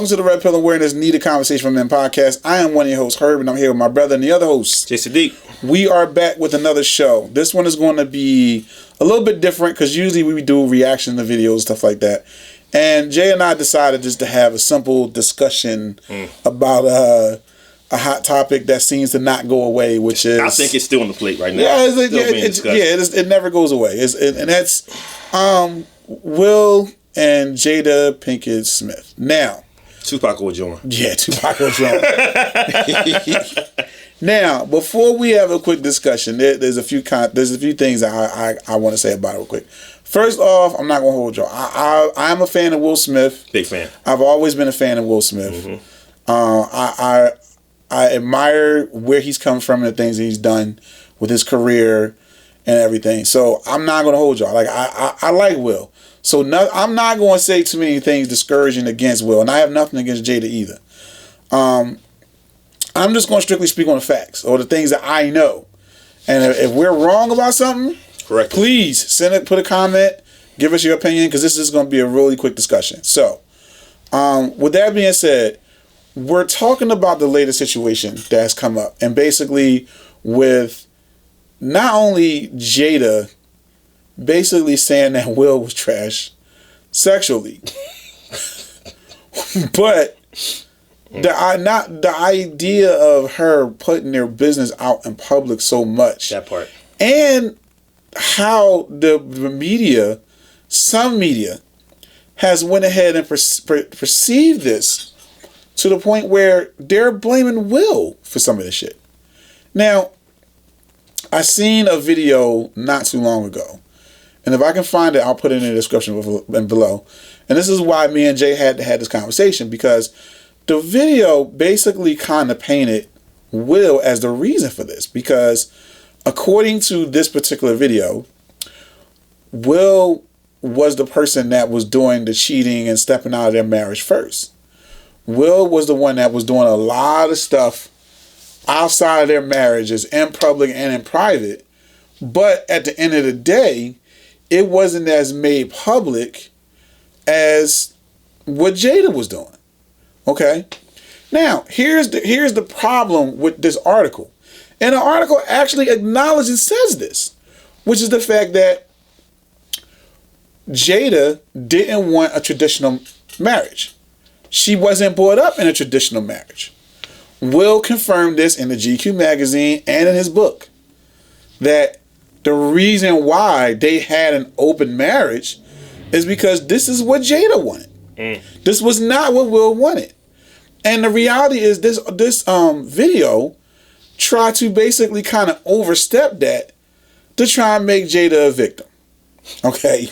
welcome to the Red Pill Awareness Needed Conversation from Men podcast. I am one of your hosts, Herb, and I'm here with my brother and the other host, Sadiq. We are back with another show. This one is going to be a little bit different because usually we do reaction to videos, stuff like that. And Jay and I decided just to have a simple discussion about a hot topic that seems to not go away, which is... I think it's still on the plate right now. Yeah, it never goes away. And that's Will and Jada Pinkett Smith. Now... Tupac will join. Yeah, Tupac will join. Now, before we have a quick discussion, there's a few things I want to say about it real quick. First off, I'm not going to hold y'all. I'm a fan of Will Smith. Big fan. I've always been a fan of Will Smith. Mm-hmm. I admire where he's come from and the things that he's done with his career and everything. So I'm not going to hold y'all. Like I like Will. So I'm not going to say too many things discouraging against Will, and I have nothing against Jada either. I'm just going to strictly speak on the facts or the things that I know. And if we're wrong about something, correct. Please put a comment, give us your opinion, because this is going to be a really quick discussion. So, with that being said, we're talking about the latest situation that's come up, and basically with not only Jada basically saying that Will was trash sexually, but the idea of her putting their business out in public so much. That part. And how the media, some media, has went ahead and perceived this to the point where they're blaming Will for some of this shit. Now, I seen a video not too long ago, and if I can find it, I'll put it in the description below. And this is why me and Jay had to have this conversation, because the video basically kind of painted Will as the reason for this. Because according to this particular video, Will was the person that was doing the cheating and stepping out of their marriage first. Will was the one that was doing a lot of stuff outside of their marriages, in public and in private. But at the end of the day, it wasn't as made public as what Jada was doing. Okay? Now, here's the problem with this article. And the article actually acknowledges and says this, which is the fact that Jada didn't want a traditional marriage. She wasn't brought up in a traditional marriage. Will confirmed this in the GQ magazine and in his book, that the reason why they had an open marriage is because this is what Jada wanted. This was not what Will wanted. And the reality is this video tried to basically kind of overstep that to try and make Jada a victim. Okay?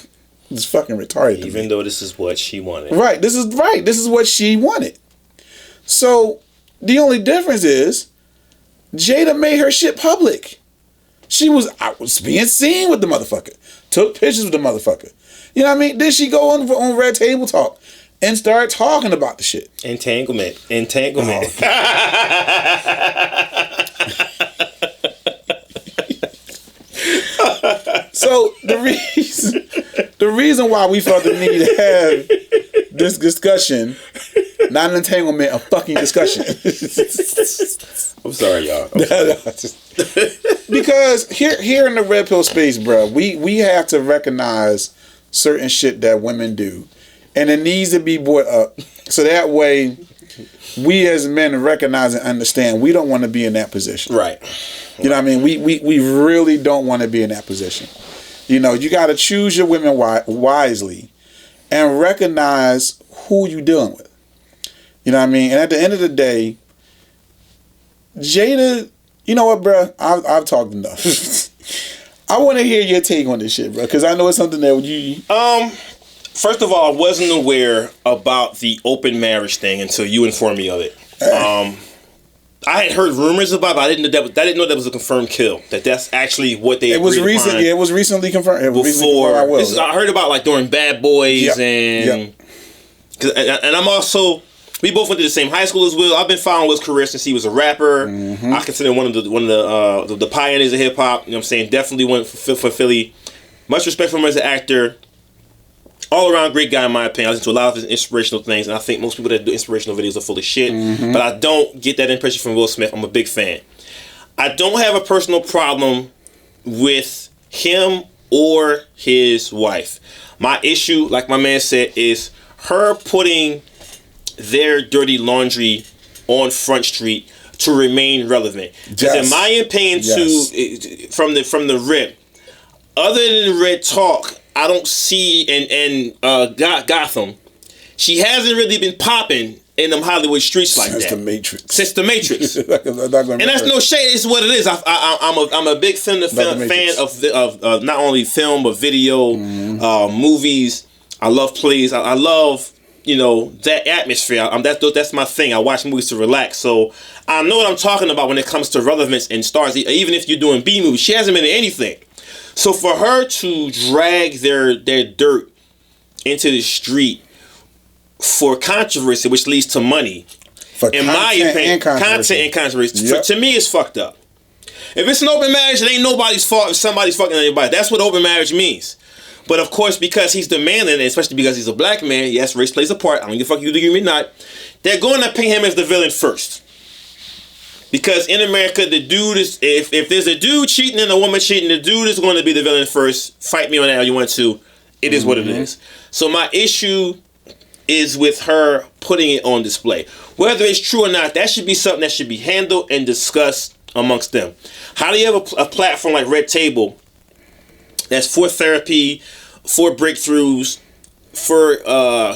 It's fucking retarded. Even though this is what she wanted. Right. This is what she wanted. So the only difference is Jada made her shit public. I was being seen with the motherfucker. Took pictures with the motherfucker. You know what I mean? Then she go on Red Table Talk and start talking about the shit. Entanglement. Oh. So the reason why we felt the need to have this discussion, not an entanglement, a fucking discussion. I'm sorry, y'all. Because here in the red pill space, bro, we have to recognize certain shit that women do, and it needs to be brought up so that way we as men recognize and understand we don't want to be in that position. Right. You know what I mean? We really don't want to be in that position. You know, you got to choose your women wisely and recognize who you dealing with. You know what I mean? And at the end of the day, Jada, you know what, bro? I've talked enough. I want to hear your take on this shit, bro, because I know it's something that you... First of all, I wasn't aware about the open marriage thing until you informed me of it. I had heard rumors about it, but I didn't know that was a confirmed kill. That's actually what they. It was recent. Yeah, it was recently confirmed. I heard about like during Bad Boys and I'm also. We both went to the same high school as Will. I've been following Will's career since he was a rapper. Mm-hmm. I consider him one of the pioneers of hip hop. You know what I'm saying? Definitely went for Philly. Much respect for him as an actor. all around great guy in my opinion. I listen to a lot of his inspirational things, and I think most people that do inspirational videos are full of shit. But I don't get that impression from Will Smith. I'm a big fan. I don't have a personal problem with him or his wife. My issue, like my man said, is her putting their dirty laundry on Front Street to remain relevant. Because in my opinion, from the rip, other than Red Talk, I don't see in Gotham, she hasn't really been popping in them Hollywood streets like that. Since the Matrix. And that's no shade. It's what it is. I'm a big fan of not only film but video, movies. I love plays. I love that atmosphere. That's my thing. I watch movies to relax. So I know what I'm talking about when it comes to relevance and stars. Even if you're doing B movies, she hasn't been in anything. So for her to drag their dirt into the street for controversy, which leads to money, in my opinion, content and controversy, to me, it's fucked up. If it's an open marriage, it ain't nobody's fault if somebody's fucking anybody. That's what open marriage means. But of course, because he's demanding it, especially because he's a black man, yes, race plays a part. I don't give a fuck you agree with me or not. They're going to paint him as the villain first. Because in America, the dude is, if there's a dude cheating and a woman cheating, the dude is going to be the villain first. Fight me on that how you want to. It is what it is. So my issue is with her putting it on display. Whether it's true or not, that should be something that should be handled and discussed amongst them. How do you have a platform like Red Table that's for therapy, for breakthroughs, for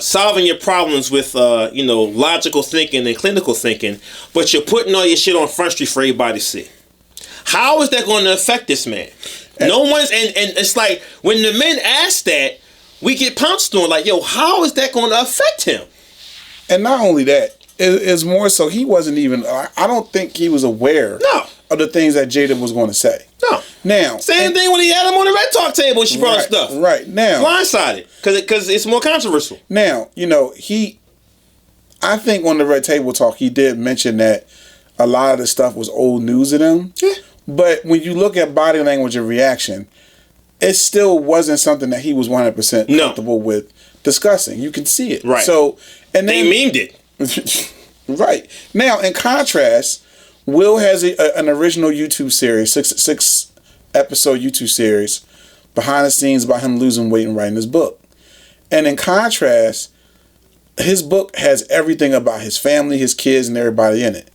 solving your problems with logical thinking and clinical thinking, but you're putting all your shit on Front Street for everybody to see? How is that going to affect this man? No one's and it's like when the men ask that, we get pounced on like, yo, how is that going to affect him? And not only that, it's more so he wasn't even. I don't think he was aware of the things that Jada was going to say. No. Now, same thing when he had him on the Red Talk table and she brought up stuff. Right now, blindsided because it's more controversial. Now, I think on the Red Table Talk he did mention that a lot of the stuff was old news to them. Yeah. But when you look at body language and reaction, it still wasn't something that he was 100% comfortable with discussing. You can see it. Right. So, and then, they memed it. Right. Now, in contrast, Will has an original YouTube series, six episode YouTube series, behind the scenes about him losing weight and writing his book. And in contrast, his book has everything about his family, his kids, and everybody in it.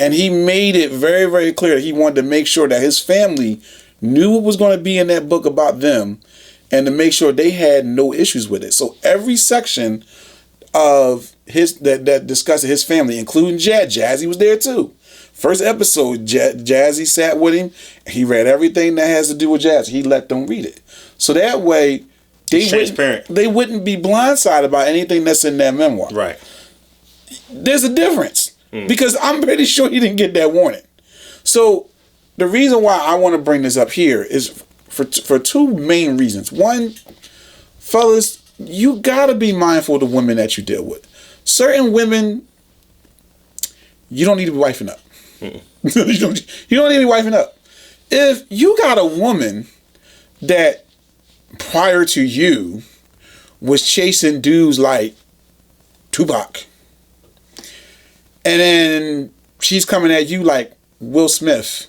And he made it very, very clear that he wanted to make sure that his family knew what was going to be in that book about them and to make sure they had no issues with it. So every section of his that discussed his family, including Jazzy was there too. First episode, Jazzy sat with him. He read everything that has to do with Jazzy. He let them read it. So that way, they wouldn't be blindsided by anything that's in that memoir. Right. There's a difference. Because I'm pretty sure he didn't get that warning. So the reason why I want to bring this up here is for two main reasons. One, fellas, you got to be mindful of the women that you deal with. Certain women, you don't need to be wifing up. You don't need to be wifing up. If you got a woman that prior to you was chasing dudes like Tupac, and then she's coming at you like Will Smith,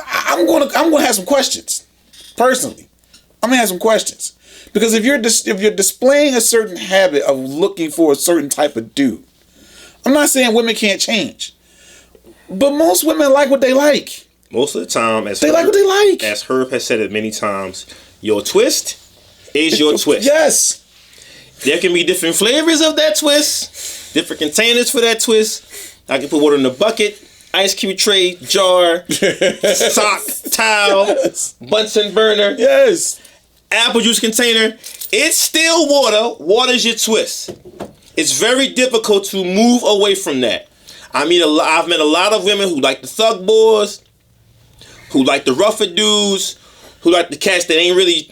I'm gonna have some questions. Personally, I'm gonna have some questions because if you're displaying a certain habit of looking for a certain type of dude, I'm not saying women can't change, but most women like what they like. Most of the time, like what they like. As Herb has said it many times, your twist is your twist. Yes. There can be different flavors of that twist, different containers for that twist. I can put water in a bucket, ice cube tray, jar, sock, towel, Bunsen burner, apple juice container. It's still water. Water's your twist. It's very difficult to move away from that. I've met a lot of women who like the thug boys, who like the rougher dudes, who like the cats that ain't really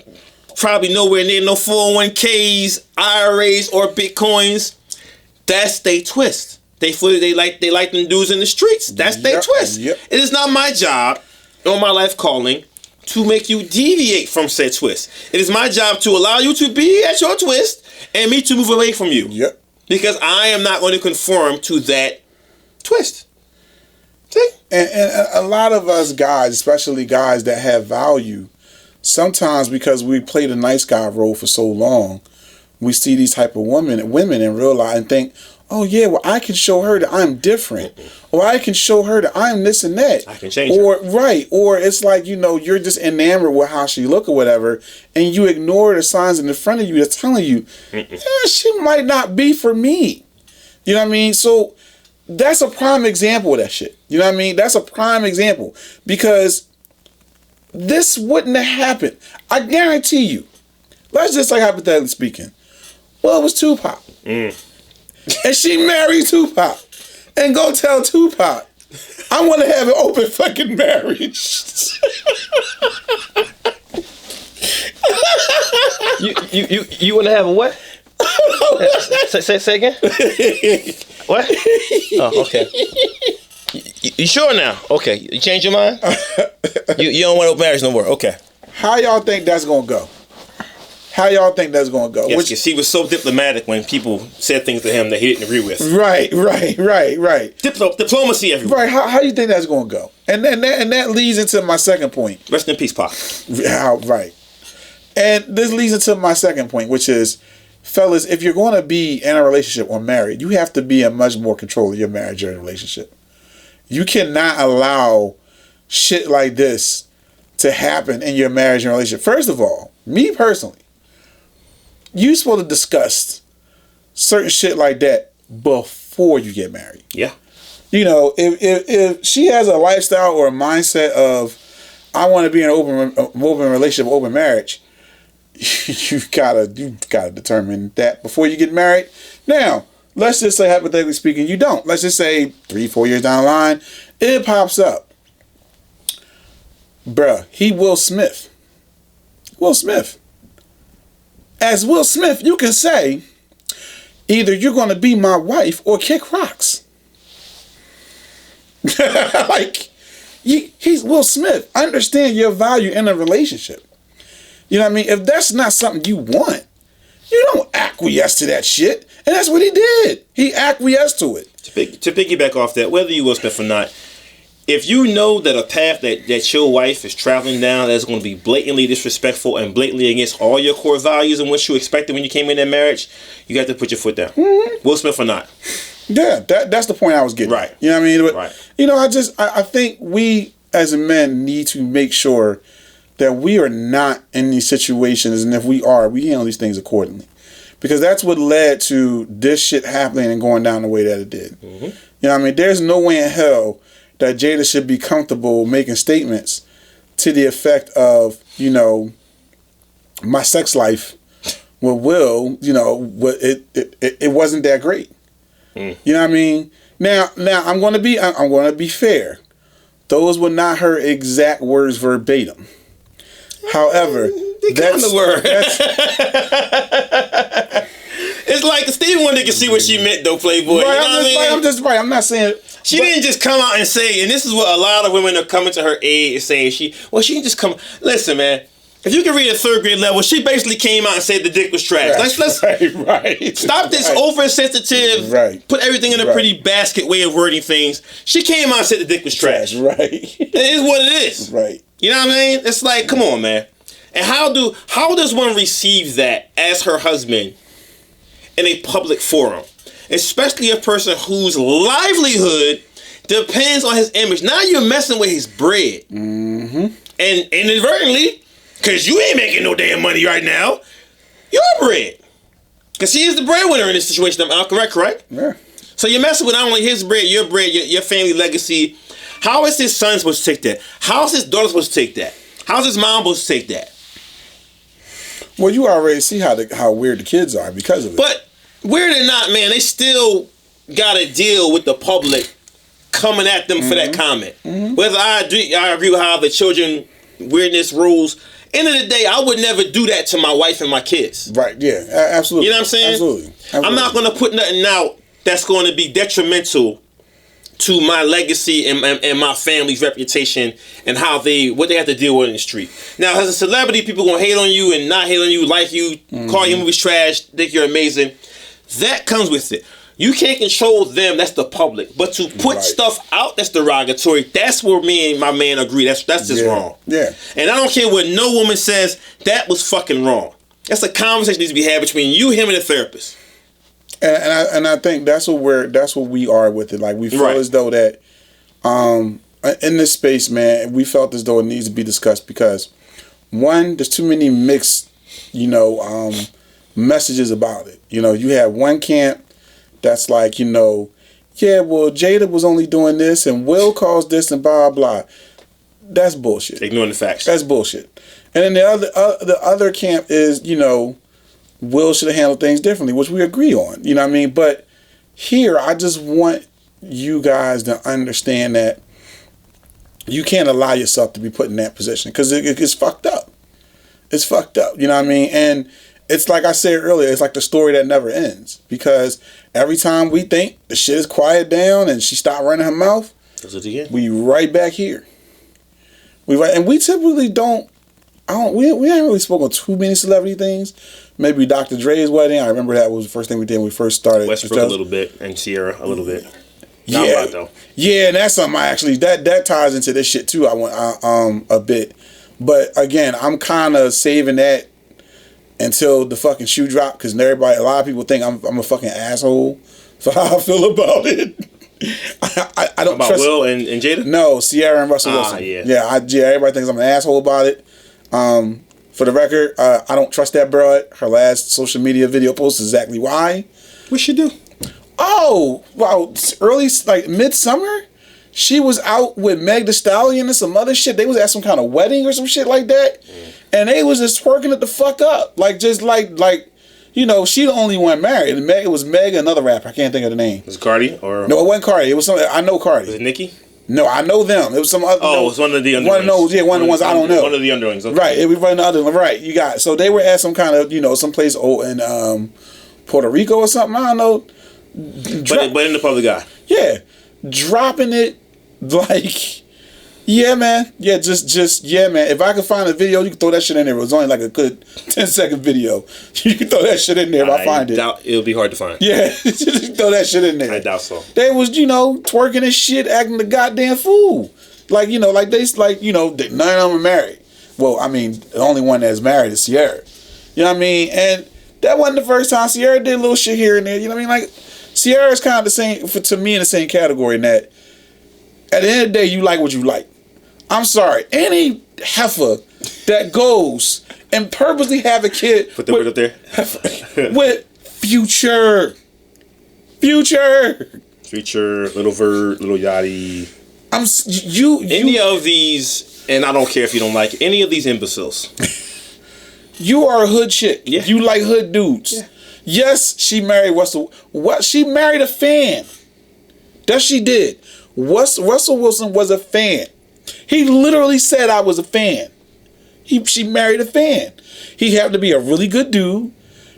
probably nowhere near no 401ks, IRAs, or Bitcoins. That's they twist. They like them dudes in the streets. That's their twist. Yep. It is not my job or my life calling to make you deviate from said twist. It is my job to allow you to be at your twist and me to move away from you. Yep. Because I am not going to conform to that twist. See? And a lot of us guys, especially guys that have value, sometimes because we play the nice guy role for so long, we see these type of women and realize and think, oh yeah, well I can show her that I'm different, or I can show her that I'm this and that. I can change or her. Right, or it's like you're just enamored with how she look or whatever, and you ignore the signs in the front of you that's telling you, she might not be for me. You know what I mean? So that's a prime example of that shit. You know what I mean? That's a prime example because this wouldn't have happened. I guarantee you. Let's just say hypothetically speaking. Well, it was Tupac. And she married Tupac. And go tell Tupac, I want to have an open fucking marriage. You want to have a what? Say again? What? Oh, okay. You sure now? Okay. You changed your mind? You don't want open marriage no more. Okay. How y'all think that's going to go? How y'all think that's going to go? Yes, because he was so diplomatic when people said things to him that he didn't agree with. Right. Diplomacy everywhere. Right. How do you think that's going to go? And that leads into my second point. Rest in peace, Pac. Right. And this leads into my second point, which is, fellas, if you're going to be in a relationship or married, you have to be in much more control of your marriage or relationship. You cannot allow shit like this to happen in your marriage and relationship. First of all, me personally, you're supposed to discuss certain shit like that before you get married. Yeah. If she has a lifestyle or a mindset of, I want to be in an open relationship, open marriage, you gotta determine that before you get married. Now, let's just say hypothetically speaking, you don't. Let's just say 3-4 years down the line, it pops up. Bruh, he Will Smith. Will Smith. As Will Smith, you can say, either you're going to be my wife or kick rocks. He's Will Smith. I understand your value in a relationship. You know what I mean? If that's not something you want, you don't acquiesce to that shit. And that's what he did. He acquiesced to it. To piggyback off that, whether you Will Smith or not, if you know that a path that your wife is traveling down that's going to be blatantly disrespectful and blatantly against all your core values and what you expected when you came in that marriage, you got to put your foot down. Mm-hmm. Will Smith or not. Yeah, that's the point I was getting. Right. You know what I mean? But, right. I think we as men need to make sure that we are not in these situations, and if we are, we handle these things accordingly. Because that's what led to this shit happening and going down the way that it did. Mm-hmm. You know what I mean? There's no way in hell that Jada should be comfortable making statements to the effect of, my sex life with Will, it wasn't that great. Mm. You know what I mean? Now I'm going to be fair. Those were not her exact words verbatim. However, that's the word. It's like Stevie Wonder can see what she meant, though, Playboy. Right, I'm just right. I'm not saying she didn't just come out and say, and this is what a lot of women are coming to her aid and saying she didn't just come. Listen, man. If you can read at third grade level, she basically came out and said the dick was trash. Let's right. Stop this oversensitive, put everything in a pretty basket way of wording things. She came out and said the dick was trash. Right. It is what it is. Right. You know what I mean? It's like, come on, man. And how does one receive that as her husband in a public forum? Especially a person whose livelihood depends on his image. Now you're messing with his bread. Mm-hmm. And inadvertently, because you ain't making no damn money right now, your bread. Because he is the breadwinner in this situation. I'm correct? Yeah. So you're messing with not only his bread, your family legacy. How is his son supposed to take that? How is his daughter supposed to take that? How's his mom supposed to take that? Well, you already see how weird the kids are because of it. But weird or not, man, they still got to deal with the public coming at them for that comment. Mm-hmm. Whether I agree with how the children weirdness rules. End of the day, I would never do that to my wife and my kids. Right? Yeah, absolutely. You know what I'm saying? Absolutely. I'm not going to put nothing out that's going to be detrimental to my legacy and my family's reputation and what they have to deal with in the street. Now, as a celebrity, people gonna hate on you and not hate on you, like you, call your movies trash, think you're amazing. That comes with it. You can't control them, that's the public. But to put stuff out that's derogatory, that's where me and my man agree. That's just wrong. Yeah. And I don't care what no woman says, that was fucking wrong. That's a conversation that needs to be had between you, him, and the therapist. And I think that's what we are with it. Like, we feel as though that in this space, man, we felt as though it needs to be discussed because, one, there's too many mixed, messages about it. You have one camp that's like, yeah, well, Jada was only doing this and Will caused this and blah, blah. That's bullshit. Ignoring the facts. That's bullshit. And then the other camp is, Will should have handled things differently, which we agree on. You know what I mean? But here, I just want you guys to understand that you can't allow yourself to be put in that position because it's fucked up. It's fucked up. You know what I mean? And it's like I said earlier, it's like the story that never ends because every time we think the shit is quiet down and she stopped running her mouth, we right back here. And we typically we haven't really spoken too many celebrity things. Maybe Dr. Dre's wedding. I remember that was the first thing we did when we first started. Westbrook a little bit and Sierra a little bit. Not yeah, a lot though. Yeah, and that's something I actually that ties into this shit too. I want a bit, but again, I'm kind of saving that until the fucking shoe drop because a lot of people think I'm a fucking asshole for how I feel about it. I don't about trust Will and Jada. No, Sierra and Russell Wilson. Yeah. Everybody thinks I'm an asshole about it. For the record, I don't trust that broad. Her last social media video post is exactly why. What she do? Oh, wow. Early, like midsummer, she was out with Meg Thee Stallion and some other shit. They was at some kind of wedding or some shit like that. And they was just twerking it the fuck up. Like, just like she the only one married. It was Meg and another rapper. I can't think of the name. Was it Cardi? Or no, it wasn't Cardi. It was some. I know Cardi. Was it Nicki? No, I know them. It was some other. Oh, it was one of the underlings. One of the ones I don't know. One of the underlings. Okay. Right, it was one of the other. Right, you got. So they were at some kind of someplace in Puerto Rico or something. I don't know. But in the public eye. Yeah, dropping it like. Yeah, man. Yeah, just yeah, man. If I could find a video, you can throw that shit in there. It was only like a good 10-second video. You can throw that shit in there if I find it. It'll be hard to find. Yeah, just throw that shit in there. I doubt so. They was, twerking and shit, acting the goddamn fool. Like, none of them are married. Well, I mean, the only one that's married is Sierra. You know what I mean? And that wasn't the first time. Sierra did a little shit here and there. You know what I mean? Like, Sierra is kind of the same, to me, in the same category in that at the end of the day, you like what you like. I'm sorry. Any heifer that goes and purposely have a kid. Put the word up there. With Future, Little Vert, Little Yachty. Any of these, and I don't care if you don't like it, any of these imbeciles. You are a hood chick. Yeah. You like hood dudes. Yeah. Yes, she married Russell. She married a fan. That she did. Russell Wilson was a fan. He literally said I was a fan. She married a fan. He happened to be a really good dude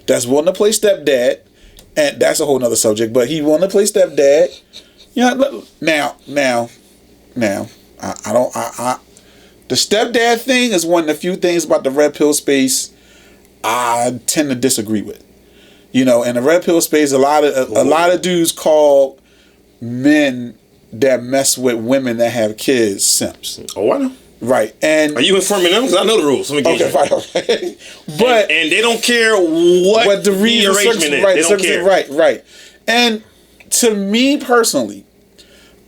that's willing to play stepdad, and that's a whole nother subject. But he willing to play stepdad. Now, the stepdad thing is one of the few things about the red pill space I tend to disagree with. In the red pill space, a lot of dudes call men that mess with women that have kids simps. Oh, I know. Right. And are you informing them? Because I know the rules. Okay, fine. Okay. But and they don't care what the arrangement is. Right, they don't care. Right. And to me personally,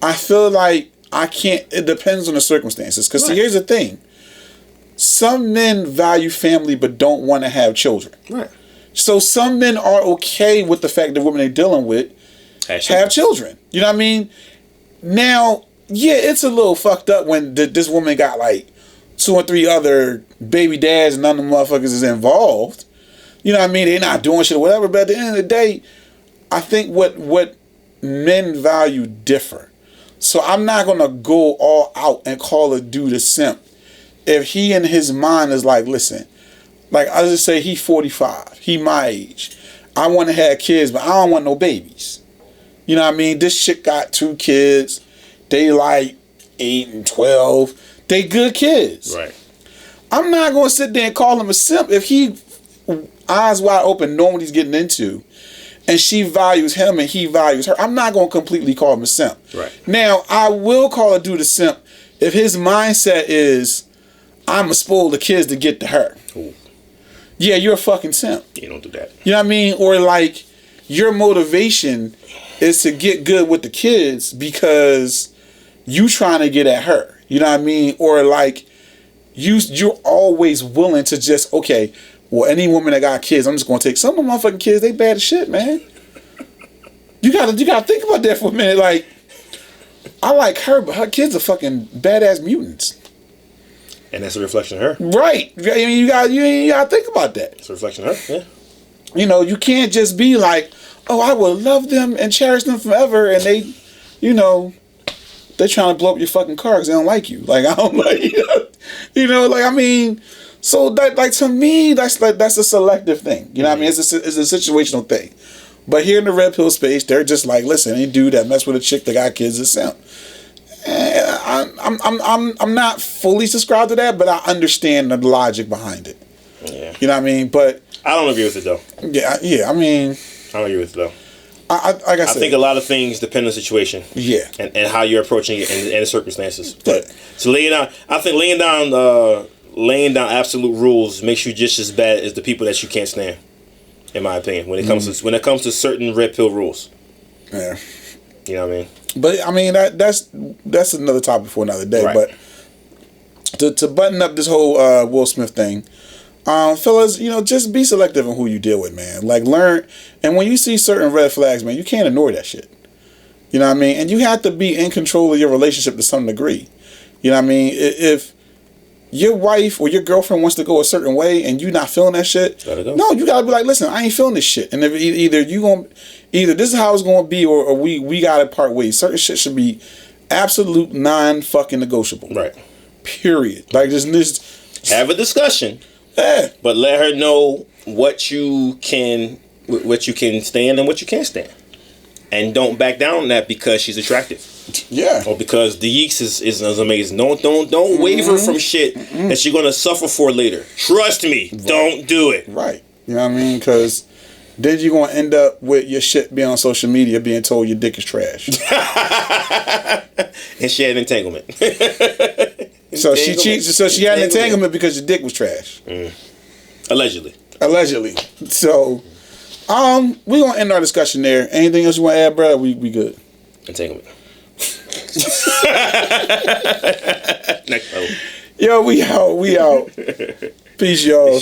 I feel like I can't. It depends on the circumstances. Because see, here's the thing: some men value family but don't want to have children. Right. So some men are okay with the fact that women they're dealing with have children. You know what I mean? Now, yeah, it's a little fucked up when this woman got like 2 or 3 other baby dads and none of the motherfuckers is involved. You know what I mean? They're not doing shit or whatever. But at the end of the day, I think what men value differ. So I'm not going to go all out and call a dude a simp if he in his mind is like, listen, like I just say he 45. He my age. I want to have kids, but I don't want no babies. You know what I mean? This shit got 2 kids. they like 8 and 12. They good kids. Right. I'm not going to sit there and call him a simp if he eyes wide open knowing what he's getting into, and she values him and he values her. I'm not going to completely call him a simp. Right. Now, I will call a dude a simp if his mindset is, I'm going to spoil the kids to get to her. Ooh. Yeah, you're a fucking simp. You don't do that. You know what I mean? Or like, your motivation is to get good with the kids because you trying to get at her. You know what I mean? Or like, you're always willing to just, okay, well, any woman that got kids, I'm just gonna take some of the motherfucking kids. They bad as shit, man. You gotta think about that for a minute. Like, I like her, but her kids are fucking badass mutants. And that's a reflection of her. Right. I mean, you gotta think about that. It's a reflection of her. Yeah. You know, you can't just be like, oh, I will love them and cherish them forever, and they, you know, they're trying to blow up your fucking car because they don't like you. Like, I don't like you. You know, like, I mean, so that, like, to me, that's a selective thing. You know what I mean? It's a situational thing. But here in the red pill space, they're just like, listen, any dude that mess with a chick that got kids is simp. I'm not fully subscribed to that, but I understand the logic behind it. Yeah. You know what I mean? But I don't agree with it though. Yeah. I mean, I don't agree with it though. Like I said, I think a lot of things depend on the situation. Yeah. And how you're approaching it and the circumstances. Yeah. But so laying down absolute rules makes you just as bad as the people that you can't stand, in my opinion. When it comes to certain red pill rules. Yeah. You know what I mean? But I mean that's another topic for another day. Right. But to button up this whole Will Smith thing, fellas, you know, just be selective in who you deal with, man. Like, learn, and when you see certain red flags, man, you can't ignore that shit. You know what I mean? And you have to be in control of your relationship to some degree. You know what I mean? If your wife or your girlfriend wants to go a certain way and you not feeling that shit, no, you gotta be like, listen, I ain't feeling this shit. And if either this is how it's gonna be, or we gotta part ways. Certain shit should be absolute non-fucking negotiable. Right. Period. Like, just have a discussion. Yeah. But let her know what you can stand and what you can't stand. And don't back down on that because she's attractive. Yeah. Or because the yeeks is amazing. Don't waver from shit that you're gonna suffer for later. Trust me. Right. Don't do it. Right. You know what I mean? Because then you're gonna end up with your shit being on social media being told your dick is trash. And she had an entanglement. So she cheats. So she had an entanglement because your dick was trash. Allegedly. So, we gonna end our discussion there. Anything else you want to add, bro? We good. Entanglement. Next level. Yo, we out. Peace, y'all.